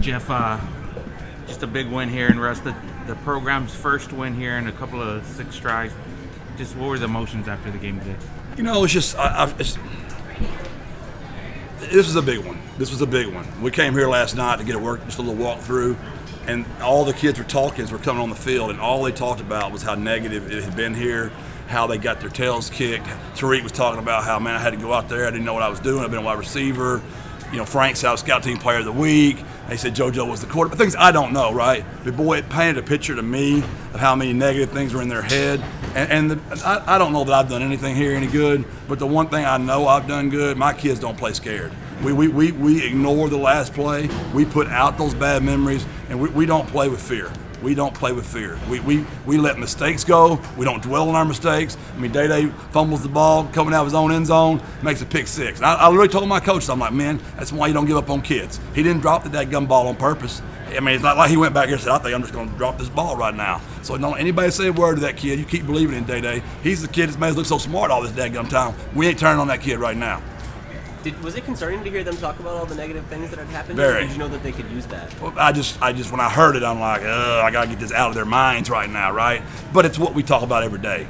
Jeff, just a big win here in Russ, the program's first win here in a couple of 6 strides. Just what were the emotions after the game today? It's just this was a big one. This was a big one. We came here last night to get just a little walk through, and all the kids were talking as we're coming on the field, and all they talked about was how negative it had been here, how they got their tails kicked. Tariq was talking about how, man, I had to go out there. I didn't know what I was doing. I've been a wide receiver. Frank's out scout team player of the week. They said JoJo was the quarterback. Things I don't know, right? But boy, it painted a picture to me of how many negative things were in their head. I don't know that I've done anything here any good, but the one thing I know I've done good, my kids don't play scared. We ignore the last play. We put out those bad memories, and we don't play with fear. We don't play with fear. We let mistakes go. We don't dwell on our mistakes. Day fumbles the ball, coming out of his own end zone, makes a pick 6. And I literally told my coach, I'm like, man, that's why you don't give up on kids. He didn't drop the dadgum ball on purpose. It's not like he went back here and said, I think I'm just going to drop this ball right now. So don't anybody say a word to that kid. You keep believing in Day. He's the kid that's made us look so smart all this dadgum time. We ain't turning on that kid right now. Was it concerning to hear them talk about all the negative things that had happened? Very. Or did you know that they could use that? Well, I just when I heard it, I'm like, I gotta get this out of their minds right now, right? But it's what we talk about every day.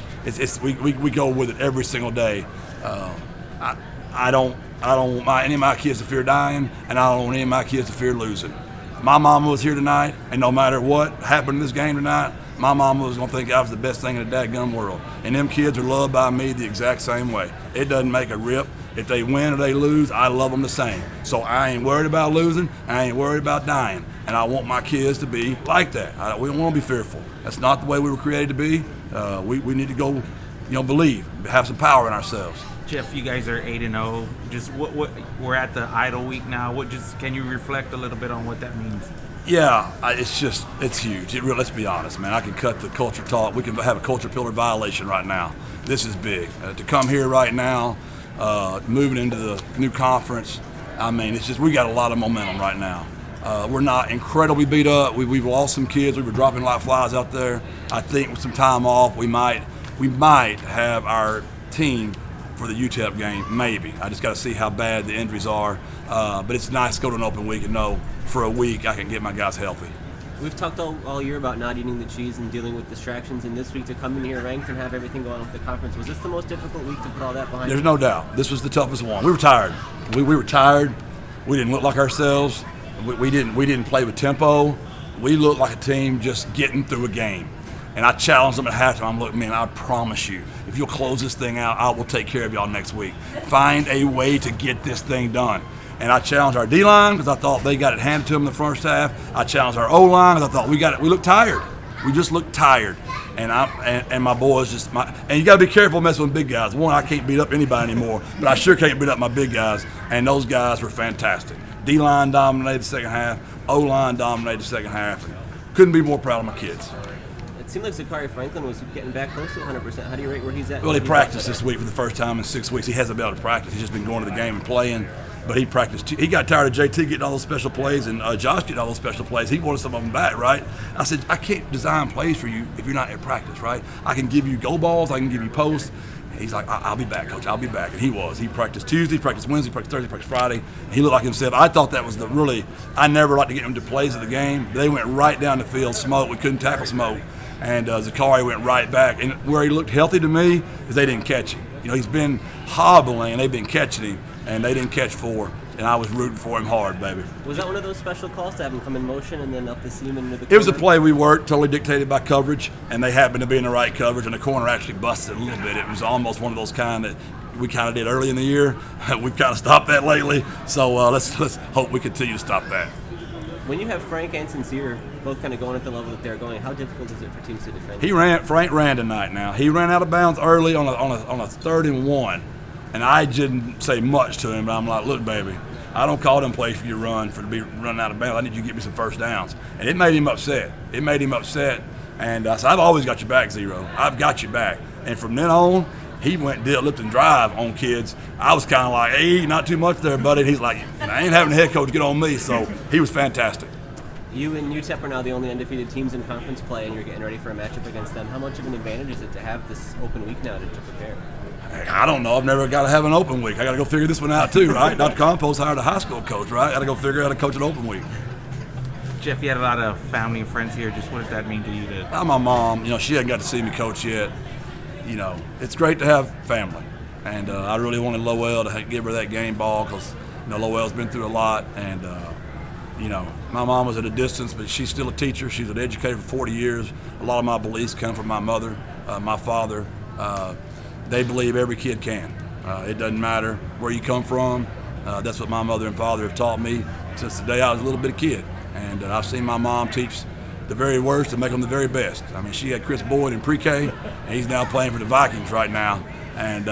We go with it every single day. I don't want any of my kids to fear dying, and I don't want any of my kids to fear losing. My mama was here tonight, and no matter what happened in this game tonight, my mama was gonna think I was the best thing in the dadgum world. And them kids are loved by me the exact same way. It doesn't make a rip. If they win or they lose, I love them the same. So I ain't worried about losing. I ain't worried about dying. And I want my kids to be like that. We don't want to be fearful. That's not the way we were created to be. We need to go, believe, have some power in ourselves. Jeff, you guys are 8-0. Just what we're at the idle week now. Can you reflect a little bit on what that means? Yeah, it's huge. Let's be honest, man. I can cut the culture talk. We can have a culture pillar violation right now. This is big. To come here right now, moving into the new conference, we got a lot of momentum right now. We're not incredibly beat up. We've lost some kids. We were dropping like flies out there. I think with some time off, we might have our team for the UTEP game, maybe. I just got to see how bad the injuries are. But it's nice to go to an open week and know for a week I can get my guys healthy. We've talked all year about not eating the cheese and dealing with distractions, and this week to come in here ranked and have everything going on with the conference. Was this the most difficult week to put all that behind? There's no doubt. This was the toughest one. We were tired. We were tired. We didn't look like ourselves. We didn't play with tempo. We looked like a team just getting through a game. And I challenged them at halftime. I'm like, man, I promise you, if you'll close this thing out, I will take care of y'all next week. Find a way to get this thing done. And I challenged our D-line because I thought they got it handed to them in the first half. I challenged our O-line because I thought we looked tired. We just looked tired. And my boys and you got to be careful messing with big guys. One, I can't beat up anybody anymore, but I sure can't beat up my big guys. And those guys were fantastic. D-line dominated the second half. O-line dominated the second half. Couldn't be more proud of my kids. It seemed like Zachary Franklin was getting back close to 100%. How do you rate where he's at? Well, he practiced this week for the first time in 6 weeks. He hasn't been able to practice. He's just been going to the game and playing. But he practiced. He got tired of JT getting all those special plays and Josh getting all those special plays. He wanted some of them back, right? I said, I can't design plays for you if you're not at practice, right? I can give you go balls. I can give you posts. He's like, I'll be back, Coach. I'll be back. And he was. He practiced Tuesday, practiced Wednesday, practiced Thursday, practiced Friday. He looked like himself. I thought that was I never like to get him to plays of the game. They went right down the field. Smoke. We couldn't tackle Smoke. And Zachary went right back. And where he looked healthy to me is they didn't catch him. He's been hobbling, and they've been catching him, and they didn't catch 4. And I was rooting for him hard, baby. Was that one of those special calls to have him come in motion and then up the seam into the corner? It was a play we worked, totally dictated by coverage, and they happened to be in the right coverage, and the corner actually busted a little bit. It was almost one of those kind that we kind of did early in the year. We've kind of stopped that lately, so let's hope we continue to stop that. When you have Frank and Sincere both kind of going at the level that they're going, how difficult is it for teams to defend? Frank ran tonight now. He ran out of bounds early on a 3rd and 1, and I didn't say much to him, but I'm like, look, baby, I don't call them plays for you to be running out of bounds. I need you to get me some first downs. And it made him upset. And I said, I've always got your back, Zero. I've got your back. And from then on, he went deadlift and drive on kids. I was kind of like, hey, not too much there, buddy. And he's like, I ain't having the head coach get on me. So he was fantastic. You and UTEP are now the only undefeated teams in conference play, and you're getting ready for a matchup against them. How much of an advantage is it to have this open week now to prepare? I don't know. I've never got to have an open week. I got to go figure this one out too, right? Dr. Compost hired a high school coach, right? I got to go figure out how to coach an open week. Jeff, you had a lot of family and friends here. Just what does that mean to you? My mom, she hadn't got to see me coach yet. It's great to have family. And I really wanted Lowell to give her that game ball because, Lowell's been through a lot. And, my mom was at a distance, but she's still a teacher. She's an educator for 40 years. A lot of my beliefs come from my mother, my father. They believe every kid can. It doesn't matter where you come from. That's what my mother and father have taught me since the day I was a little bit of kid. And I've seen my mom teach the very worst and make them the very best. I mean, she had Chris Boyd in pre-K, and he's now playing for the Vikings right now. And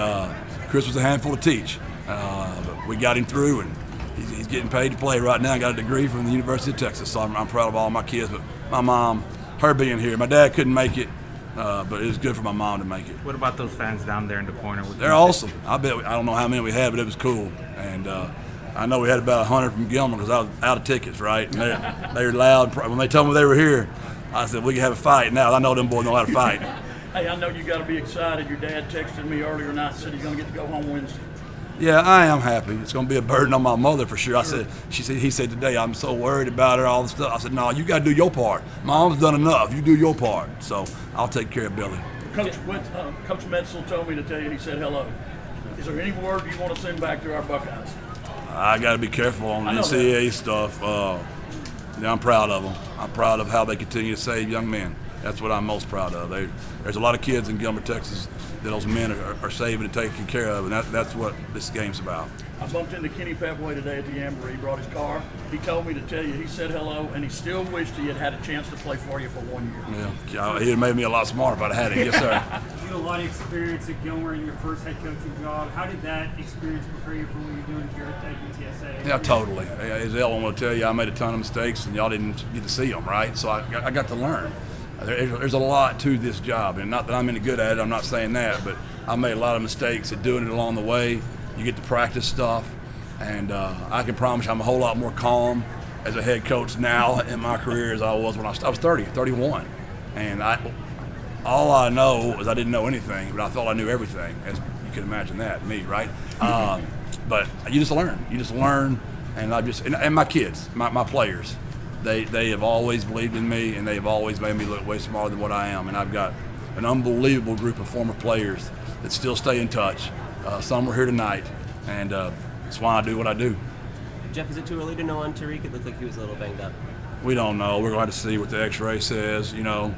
Chris was a handful to teach. But we got him through, and he's getting paid to play right now. Got a degree from the University of Texas, so I'm proud of all my kids. But my mom, her being here, my dad couldn't make it, but it was good for my mom to make it. What about those fans down there in the corner? They're awesome. I don't know how many we had, but it was cool. And I know we had about 100 from Gilmer because I was out of tickets, right? And they were loud. When they told me they were here, I said, we can have a fight now. I know them boys know how to fight. Hey, I know you got to be excited. Your dad texted me earlier tonight and said he's going to get to go home Wednesday. Yeah, I am happy. It's going to be a burden on my mother for sure. He said today, I'm so worried about her, all this stuff. I said, no, you got to do your part. Mom's done enough. You do your part. So I'll take care of Billy. Coach Metzel told me to tell you he said hello. Is there any word you want to send back to our Buckeyes? I got to be careful on the NCAA stuff. I'm proud of them. I'm proud of how they continue to save young men. That's what I'm most proud of. There's a lot of kids in Gilmer, Texas, that those men are saving and taking care of, and that's what this game's about. I bumped into Kenny Pepway today at the Amber. He brought his car. He told me to tell you he said hello, and he still wished he had a chance to play for you for 1 year. Yeah, he'd have made me a lot smarter if I'd had it. Yes, sir. You had a lot of experience at Gilmer in your first head coaching job. How did that experience prepare you for what you're doing here at UTSA? Yeah, totally. As Ellen will tell you, I made a ton of mistakes, and y'all didn't get to see them, right? So I got to learn. There's a lot to this job, and not that I'm any good at it, I'm not saying that, but I made a lot of mistakes at doing it along the way. You get to practice stuff, and I can promise you I'm a whole lot more calm as a head coach now in my career as I was when I was 31. And all I know is I didn't know anything, but I thought I knew everything, as you can imagine that, me, right? But you just learn, and my kids, my players, They have always believed in me, and they've always made me look way smarter than what I am. And I've got an unbelievable group of former players that still stay in touch. Some were here tonight, and that's why I do what I do. Jeff, is it too early to know on Tariq? It looked like he was a little banged up. We don't know. We're going to have to see what the X-ray says. For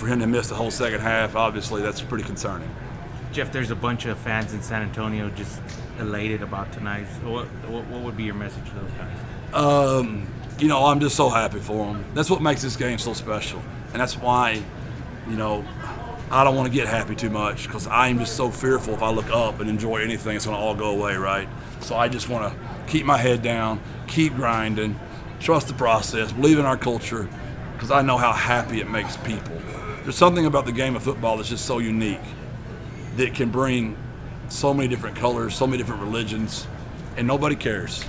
him to miss the whole second half, obviously that's pretty concerning. Jeff, there's a bunch of fans in San Antonio just elated about tonight. So what would be your message to those guys? I'm just so happy for them. That's what makes this game so special. And that's why, I don't want to get happy too much because I am just so fearful if I look up and enjoy anything, it's going to all go away, right? So I just want to keep my head down, keep grinding, trust the process, believe in our culture because I know how happy it makes people. There's something about the game of football that's just so unique that it can bring so many different colors, so many different religions, and nobody cares.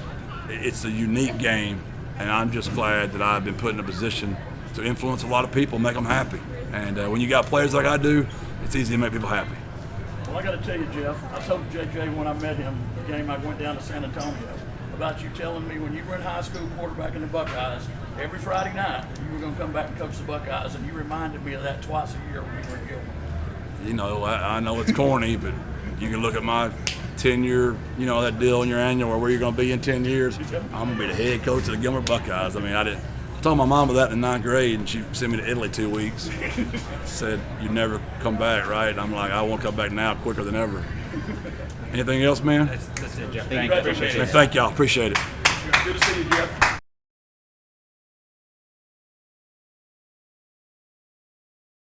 It's a unique game, and I'm just glad that I've been put in a position to influence a lot of people, make them happy. And when you got players like I do, it's easy to make people happy. Well, I got to tell you, Jeff, I told JJ when I met him, the game I went down to San Antonio, about you telling me when you were in high school quarterbacking the Buckeyes, every Friday night you were going to come back and coach the Buckeyes, and you reminded me of that twice a year when you were in Gilmer. I know it's corny, but you can look at my 10-year, that deal in your annual where you're going to be in 10 years. I'm going to be the head coach of the Gilmer Buckeyes. I mean, I told my mom that in the 9th grade, and she sent me to Italy 2 weeks. Said, you never come back, right? And I'm like, I want to come back now quicker than ever. Anything else, man? That's it, Jeff. Thank you. Thank y'all. Appreciate it. Good to see you, Jeff.